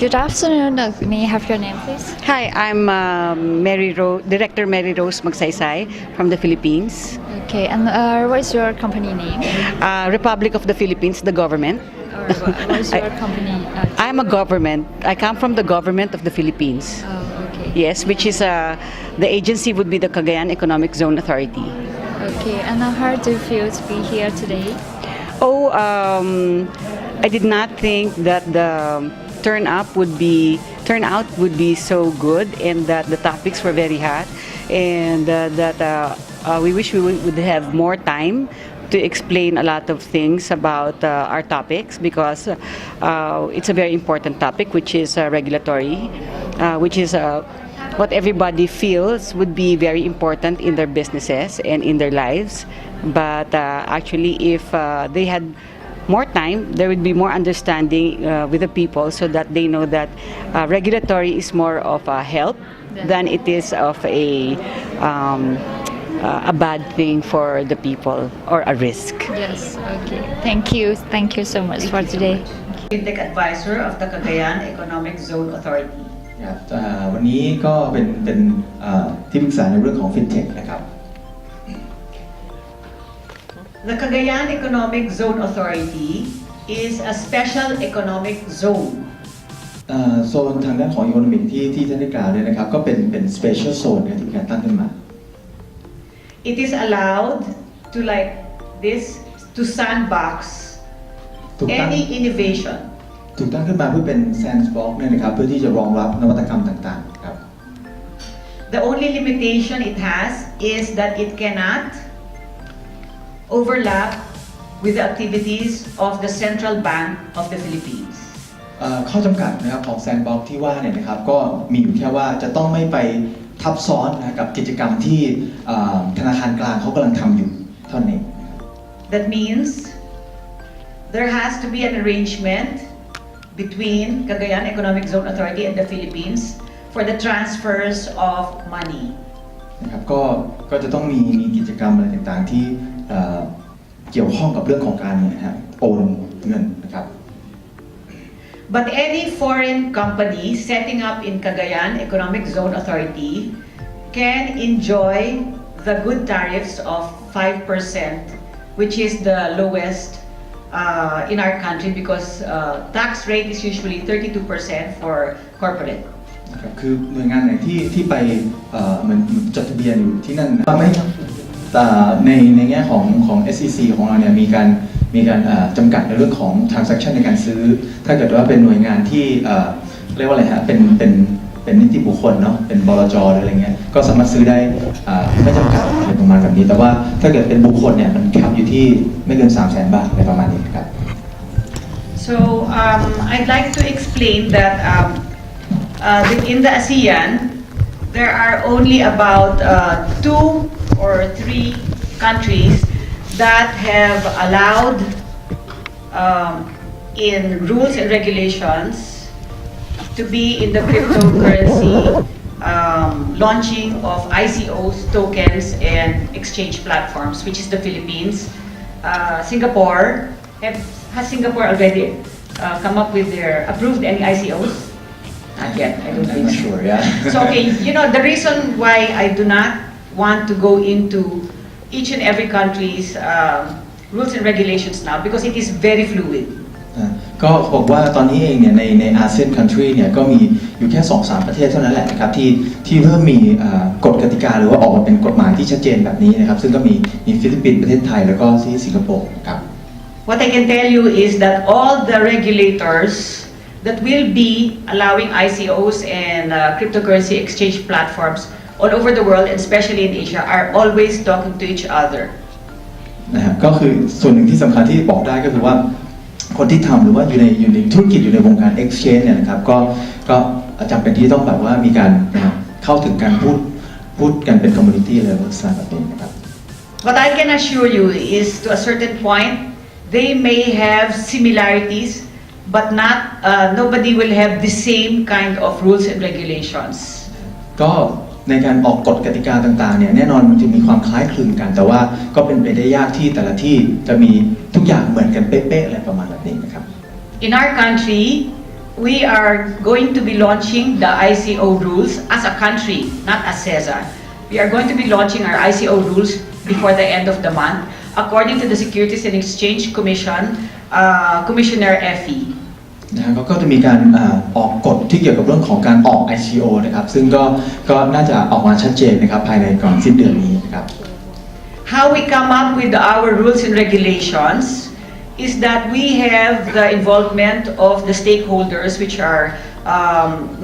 Good afternoon. May I have your name, please? Hi, I'm Director Mary Rose Magsaysay from the Philippines. Okay, and what is your company name? Republic of the Philippines, the government. Or what is your company? I'm a government. I come from the government of the Philippines. Oh, okay. Yes, which is the agency would be the Cagayan Economic Zone Authority. Okay, and how do you feel to be here today? Oh, I did not think that the turnout would be so good, and that the topics were very hot, and that we wish we would have more time to explain a lot of things about our topics, because it's a very important topic, which is regulatory, which is what everybody feels would be very important in their businesses and in their lives. But actually, if they had more time, there would be more understanding with the people, so that they know that regulatory is more of a help than it is of a bad thing for the people or a risk. Yes, okay. Thank you. Thank you so much for today. Fintech Advisor of the Cagayan Economic Zone Authority. ครับวันนี้ก็เป็นที่ปรึกษาในเรื่องของ Fintech นะครับ The Cagayan Economic Zone Authority is a special economic zone. โซนทางด้านของ Economic ที่ท่านได้กล่าวเนี่ยนะครับก็เป็น Special Zone ที่มีการตั้งขึ้นมา It is allowed to like this to sandbox any innovation. ถูกตั้งขึ้นมาเพื่อเป็น Sandbox เนี่ยนะครับเพื่อที่จะรองรับนวัตกรรมต่างๆครับ The only limitation it has is that it cannot overlap with the activities of the Central Bank of the Philippines. ข้อจำกัดนะครับของ Sandbox ที่ว่าเนี่ยนะครับก็มีอยู่แค่ว่าจะต้องไม่ไปทับซ้อนนะกับกิจกรรมที่ธนาคารกลางเขากำลังทำอยู่เท่านั้นเอง That means there has to be an arrangement between Cagayan Economic Zone Authority and the Philippines for the transfers of money. นะครับก็จะต้องมีกิจกรรมอะไรต่างๆที่เกี่ยวข้องกับเรื่องของการโอนเงินนะครับ But any foreign company setting up in Cagayan Economic Zone Authority can enjoy the good tariffs of 5%, which is the lowest in our country, because tax rate is usually 32% for corporate. คือหน่วยงานไหนที่ไปเหมือนจดทะเบียนอยู่ที่นั่นไม่ในแง่ของ SEC ของเราเนี่ยมีการจำกัดในเรื่องของ transaction ในการซื้อถ้าเกิดว่าเป็นหน่วยงานที่เรียกว่าอะไรฮะเป็นนิติบุคคลเนาะเป็นบลจ.หรืออะไรเงี้ยก็สามารถซื้อได้ไม่จำกัดอะไรประมาณแบบนี้แต่ว่าถ้าเกิดเป็นบุคคลเนี่ยมันแคปอยู่ที่ไม่เกิน 300,000 บาทอะไรประมาณนี้ครับ So I'd like to explain that in the ASEAN there are only about 2 or 3 countries that have allowed in rules and regulations to be in the cryptocurrency launching of ICOs, tokens, and exchange platforms, which is the Philippines. Singapore, has Singapore already come up with their approved any ICOs? Not yet, I don't think I'm not sure, yeah. So okay, the reason why I do not want to go into each and every country's rules and regulations now, because it is very fluid. ก็บอกว่าตอนนี้เองเนี่ยในอาเซียนคันทรีเนี่ยก็มีอยู่แค่ 2-3 ประเทศเท่านั้นแหละนะครับที่เริ่มมีกฎกติกาหรือว่าออกมาเป็นกฎหมายที่ชัดเจนแบบนี้นะครับซึ่งก็มีฟิลิปปินส์ประเทศไทยแล้วก็ที่สิงคโปร์ครับ What I can tell you is that all the regulators that will be allowing ICOs and cryptocurrency exchange platforms all over the world, and especially in Asia, are always talking to each other. นะครับก็คือส่วนหนึ่งที่สำคัญที่บอกได้ก็คือว่าคนที่ทำหรือว่าอยู่ในธุรกิจอยู่ในวงการ exchange เนี่ยนะครับก็จำเป็นที่ต้องแบบว่ามีการเข้าถึงการพูดกันเป็น community เลยลักษณะแบบนี้นะครับ What I can assure you is, to a certain point, they may have similarities, but not nobody will have the same kind of rules and regulations. ก็ในการออกกฎกติกาต่างๆเนี่ยแน่นอนมันจะมีความคล้ายคลึงกันแต่ว่าก็เป็นไปได้ยากที่แต่ละที่จะมีทุกอย่างเหมือนกันเป๊ะๆอะไรประมาณแบบนี้นะครับ In our country, we are going to be launching the ICO rules as a country, not as CESA. We are going to be launching our ICO rules before the end of the month, according to the Securities and Exchange Commission, Commissioner Effie. นะครับก็จะมีการออกกฎที่เกี่ยวกับเรื่องของการออก ICO นะครับซึ่งก็น่าจะออกมาชัดเจนนะครับภายในก่อนสิ้นเดือนนี้นะครับ How we come up with our rules and regulations is that we have the involvement of the stakeholders, which are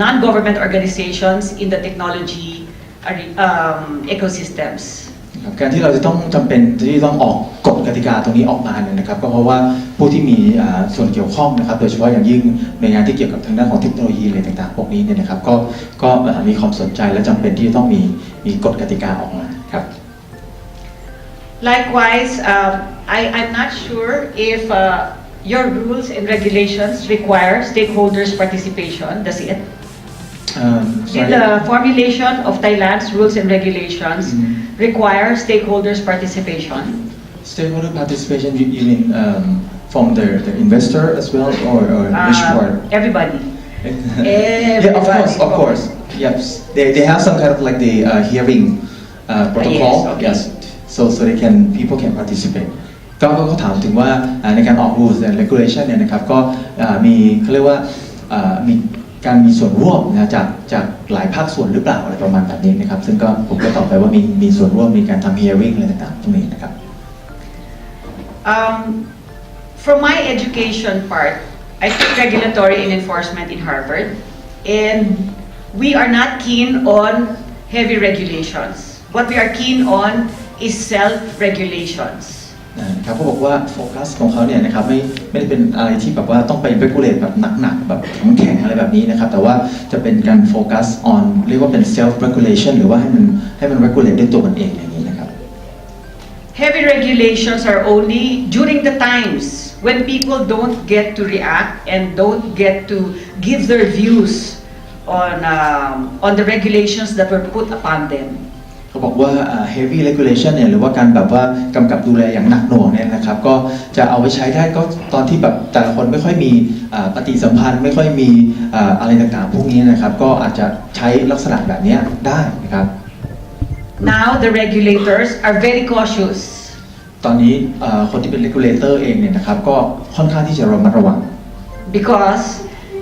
non-government organizations in the technology ecosystems. การที่เราจะต้องจำเป็นที่ต้องออกกฎกติกาตรงนี้ออกมาเนี่ยนะครับก็เพราะว่าผู้ที่มีส่วนเกี่ยวข้องนะครับโดยเฉพาะอย่างยิ่งในงานที่เกี่ยวกับทางด้านของเทคโนโลยีอะไรต่างๆพวกนี้เนี่ยนะครับก็มีความสนใจและจำเป็นที่จะต้องมีกฎกติกาออกมาครับ Likewise, I'm not sure if your rules and regulations require stakeholders' participation. Does it? Did the formulation of Thailand's rules and regulations require stakeholders' participation? Stakeholder participation, you mean from the investor as well, or which part? Everybody. Yeah, of course. Yes, they have some kind of like the hearing protocol. Yes, okay. Yes, so people can participate. ก็ถามถึงว่าในการออก rules and regulation เนี่ยนะครับก็มีเขาเรียกว่ามีการมีส่วนร่วมนะจากหลายภาคส่วนหรือเปล่าอะไรประมาณแบบนี้นะครับซึ่งก็ผมก็ตอบไปว่ามีส่วนร่วมมีการทำ hearing อะไรต่างๆตรงนี้นะครับ From my education part, I took regulatory and enforcement in Harvard, and we are not keen on heavy regulations. What we are keen on is self-regulations. นะครับเขาบอกว่าโฟกัสของเขาเนี่ยนะครับไม่ได้เป็นอะไรที่แบบว่าต้องไป regulate แบบหนักๆแบบแข็งๆอะไรแบบนี้นะครับแต่ว่าจะเป็นการโฟกัส on เรียกว่าเป็น self regulation หรือว่าให้มัน regulate ด้วยตัวมันเองอย่างนี้นะครับ Heavy regulations are only during the times when people don't get to react and don't get to give their views on the regulations that were put upon them. เขาบอกว่า heavy regulation เนี่ยหรือว่าการแบบว่ากำกับดูแลอย่างหนักหน่วงเนี่ยนะครับก็จะเอาไปใช้ได้ก็ตอนที่แบบแต่ละคนไม่ค่อยมีปฏิสัมพันธ์ไม่ค่อยมีอะไรต่างๆพวกนี้นะครับก็อาจจะใช้ลักษณะแบบนี้ได้นะครับ Now the regulators are very cautious. ตอนนี้คนที่เป็น regulator เองเนี่ยนะครับก็ค่อนข้างที่จะระมัดระวัง Because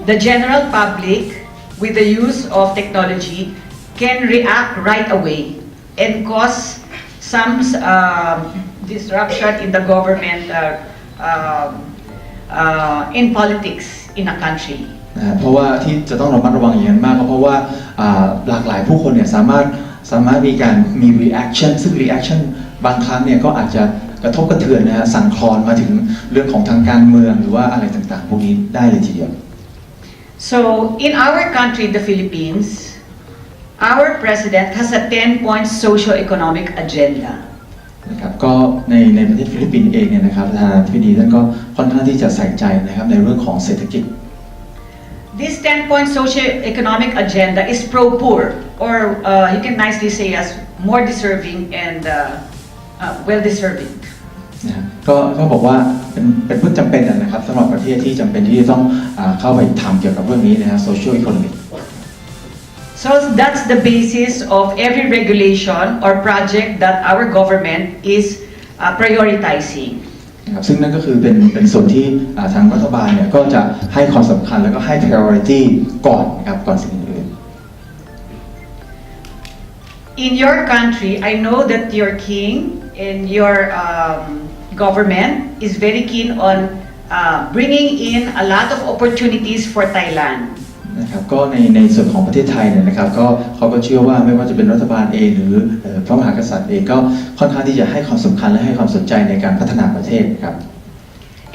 the general public with the use of technology can react right away and cause some disruption in the government in politics in a country. เพราะว่าที่จะต้องระมัดระวังอย่างนั้นมากก็เพราะว่าหลากหลายผู้คนเนี่ยสามารถมี reaction ซึ่ง reaction บางครั้งเนี่ยก็อาจจะกระทบกระเทือนนะฮะสั่นคลอนมาถึงเรื่องของทางการเมืองหรือว่าอะไรต่างๆพวกนี้ได้เลยทีเดียว So in our country, the Philippines, our president has a 10-point socio-economic agenda. นะครับก็ในประเทศฟิลิปปินส์เองเนี่ยนะครับประธานาธิบดีท่านก็ค่อนข้างที่จะใส่ใจนะครับในเรื่องของเศรษฐกิจ This 10-point socio-economic agenda is pro-poor, or you can nicely say as more deserving and well-deserving. ก็บอกว่าเป็นเรื่องจำเป็นนะครับสำหรับประเทศที่จำเป็นที่จะต้องเข้าไปทำเกี่ยวกับเรื่องนี้นะฮะ social economic So that's the basis of every regulation or project that our government is prioritizing. นะครับซึ่งนั่นก็คือเป็นส่วนที่ทางรัฐบาลเนี่ยก็จะให้ความสำคัญแล้วก็ให้ priority ก่อนนะครับก่อนสิ่งอื่น In your country, I know that your king and your government is very keen on bringing in a lot of opportunities for Thailand. นะครับก็ในส่วนของประเทศไทยเนี่ยนะครับก็เขาก็เชื่อว่าไม่ว่าจะเป็นรัฐบาลเองหรือพระมหากษัตริย์เองก็ค่อนข้างที่จะให้ความสำคัญและให้ความสนใจในการพัฒนาประเทศครับ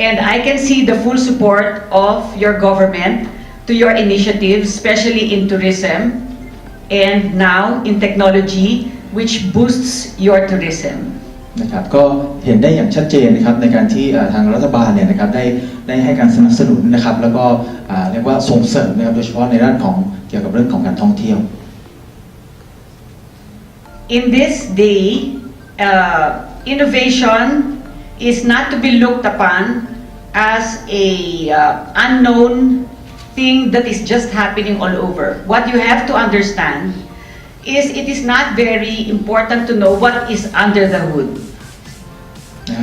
And I can see the full support of your government to your initiatives, especially in tourism and now in technology, which boosts your tourism. นะครับก็เห็นได้อย่างชัดเจนนะครับในการที่ทางรัฐบาลเนี่ยนะครับได้ให้การสนับสนุนนะครับแล้วก็เรียกว่าส่งเสริมนะครับโดยเฉพาะในด้านของเกี่ยวกับเรื่องของการท่องเที่ยว In this day, innovation is not to be looked upon as a unknown thing that is just happening all over. What you have to understand is it is not very important to know what is under the hood.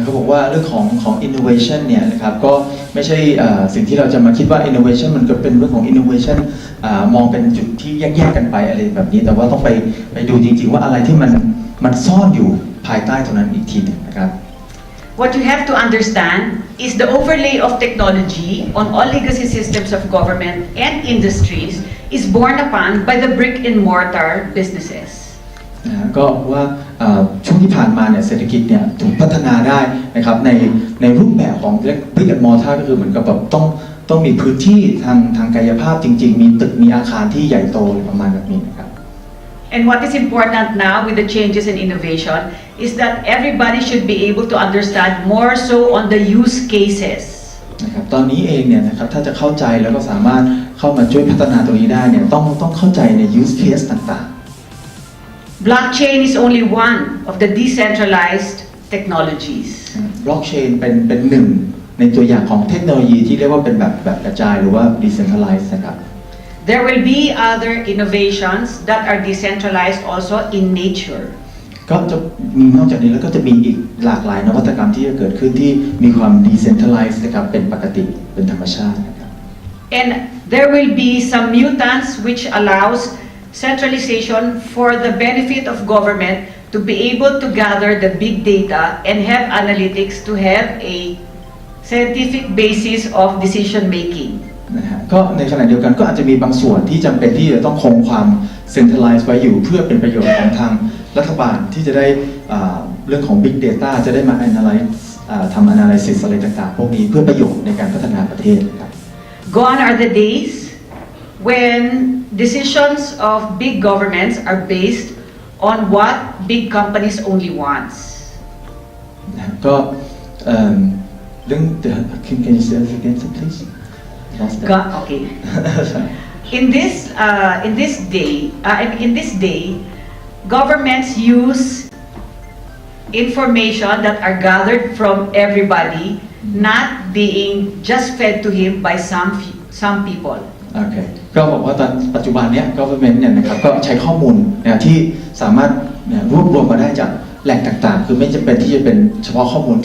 เขาบอกว่าเรื่องของ innovation เนี่ยนะครับก็ไม่ใช่สิ่งที่เราจะมาคิดว่า innovation มันก็เป็นเรื่องของ innovation มองเป็นจุดที่แยกๆกันไปอะไรแบบนี้แต่ว่าต้องไปดูจริงๆว่าอะไรที่มันซ่อนอยู่ภายใต้ตรงนั้นอีกทีหนึ่งนะครับ What you have to understand is the overlay of technology on all legacy systems of government and industries is borne upon by the brick and mortar businesses. ก็ว่าช่วงที่ผ่านมาเนี่ยเศรษฐกิจเนี่ยถูกพัฒนาได้นะครับในรูปแบบของ brick and mortar ก็คือเหมือนกับแบบต้องมีพื้นที่ทางกายภาพจริงๆมีตึกมีอาคารที่ใหญ่โตประมาณแบบนี้นะครับ And what is important now with the changes in innovation is that everybody should be able to understand more so on the use cases. นะครับตอนนี้เองเนี่ยนะครับถ้าจะเข้าใจแล้วก็สามารถเข้ามาช่วยพัฒนาตรงนี้ได้เนี่ยต้องเข้าใจใน use case ต่างๆ Blockchain is only one of the decentralized technologies. Blockchain เป็นหนึ่งในตัวอย่างของเทคโนโลยีที่เรียกว่าเป็นแบบกระจายหรือว่า decentralized นะครับ There will be other innovations that are decentralized also in nature. ก็จะมีนอกจากนี้แล้วก็จะมีอีกหลากหลายนวัตกรรมที่จะเกิดขึ้นที่มีความ decentralized นะครับเป็นปกติเป็นธรรมชาตินะครับ And there will be some mutants which allows centralization for the benefit of government to be able to gather the big data and have analytics to have a scientific basis of decision making. นะฮะก็ในขณะเดียวกันก็อาจจะมีบางส่วนที่จำเป็นที่จะต้องคงความ centralized ไว้อยู่เพื่อเป็นประโยชน์ของทางรัฐบาลที่จะได้เรื่องของ big data จะได้มา analyze ทำ analysis อะไรต่างๆพวกนี้เพื่อประโยชน์ในการพัฒนาประเทศครับ Gone are the days when decisions of big governments are based on what big companies only wants. นะก็เรื่อง can you say it again please? Okay. In this day, governments use information that are gathered from everybody, not being just fed to him by some people. โอเคก็บอกว่าตอนปัจจุบันเนี้ย government เนี่ยนะครับก็ใช้ข้อมูลนะที่สามารถรวบรวมมาได้จากแหล่งต่างๆคือไม่จำเป็นที่จะเป็นเฉพาะข้อมูล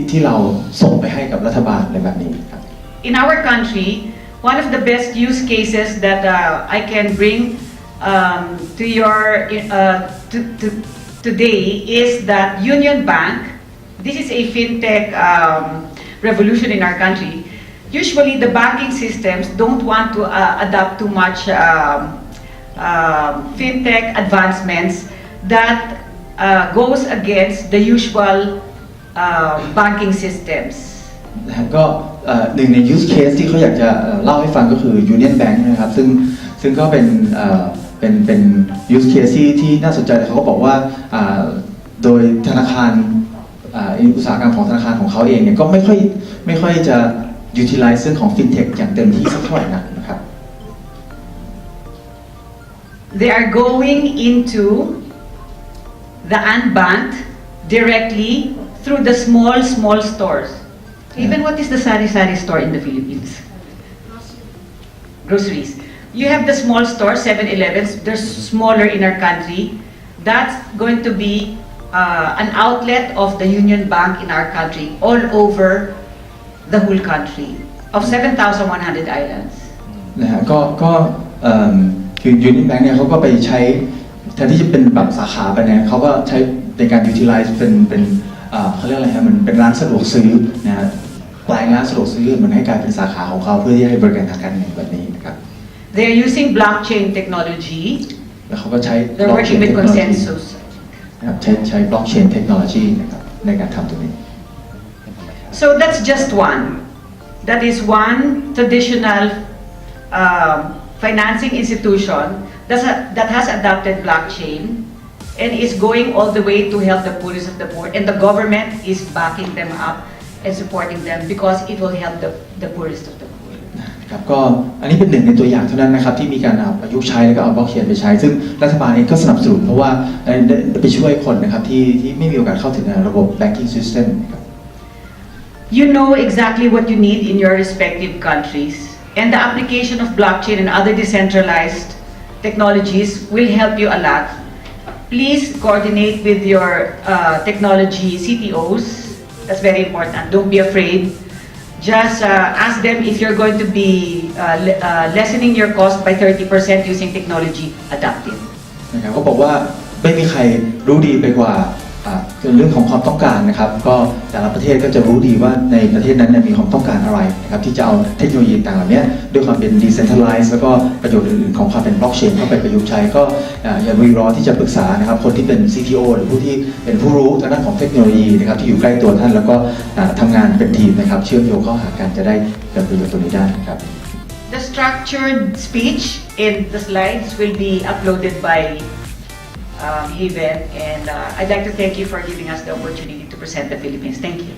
ที่เราส่งไปให้กับรัฐบาลในแบบนี้ครับ In our country, one of the best use cases that I can bring to your today is that Union Bank. This is a fintech revolution in our country. Usually, the banking systems don't want to adopt too much fintech advancements that goes against the usual banking systems. นะครับก็หนึ่งใน use case ที่เขาอยากจะเล่าให้ฟังก็คือ Union Bank นะครับซึ่งก็เป็น use case ที่น่าสนใจเขาก็บอกว่าโดยธนาคารอุตสาหกรรมของธนาคารของเขาเองเนี่ยก็ไม่ค่อยจะ utilize เรื่องของ Fintech อย่างเต็มที่สักเท่าไหร่นะครับ They are going into the unbanked directly through the small stores. Even what is the sari-sari store in the Philippines? Groceries. You have the small stores, 7-Elevens. They're smaller in our country. That's going to be an outlet of the Union Bank in our country, all over the whole country, of 7,100 islands. นะฮะก็คือ Union Bank เนี่ยเขาก็ไปใช้แทนที่จะเป็นแบบสาขาไปเนี่ยเขาก็ใช้ในการ utilize เป็นเขาเรียกอะไรฮะมันเป็นร้านสะดวกซื้อนะฮะปลายร้านสะดวกซื้อมันให้กลายเป็นสาขาของเขาเพื่อที่จะให้บริการทางการเงินแบบนี้นะครับ They are using blockchain technology. แล้วเขาก็ใช้ They're working with consensus. นะครับใช้ blockchain technology นะครับในการทำตรงนี้ So that's just one. That is one traditional financing institution that has adopted blockchain and is going all the way to help the poorest of the poor, and the government is backing them up and supporting them because it will help the poorest of the poor. ครับก็อันนี้เป็นหนึ่งในตัวอย่างเท่านั้นนะครับที่มีการประยุกต์ใช้แล้วก็เอาบล็อกเชนไปใช้ซึ่งรัฐบาลเองก็สนับสนุนเพราะว่าไปช่วยคนนะครับที่ไม่มีโอกาสเข้าถึงระบบ banking system นะครับ You know exactly what you need in your respective countries, and the application of blockchain and other decentralized technologies will help you a lot. Please coordinate with your technology CTOs. That's very important. Don't be afraid. Just ask them if you're going to be lessening your cost by 30% using technology, adopt it. นะครับเขาบอกว่าไม่มีใครรู้ดีไปกว่าเรื่องของความต้องการนะครับก็แต่ละประเทศก็จะรู้ดีว่าในประเทศนั้นมีความต้องการอะไรนะครับที่จะเอาเทคโนโลยีต่างเหล่านี้ด้วยความเป็น decentralized แล้วก็ประโยชน์อื่นๆของความเป็น blockchain เข้าไปประยุกต์ใช้ก็อย่ารีรอที่จะปรึกษานะครับคนที่เป็น CTO หรือผู้ที่เป็นผู้รู้ทางด้านของเทคโนโลยีนะครับที่อยู่ใกล้ตัวท่านแล้วก็ทำงานเป็นทีมนะครับเชื่อมโยงเข้าหากันจะได้เกิดประโยชน์ตรงนี้ได้ครับ The structured speech in the slides will be uploaded by Haven, and I'd like to thank you for giving us the opportunity to present the Philippines. Thank you.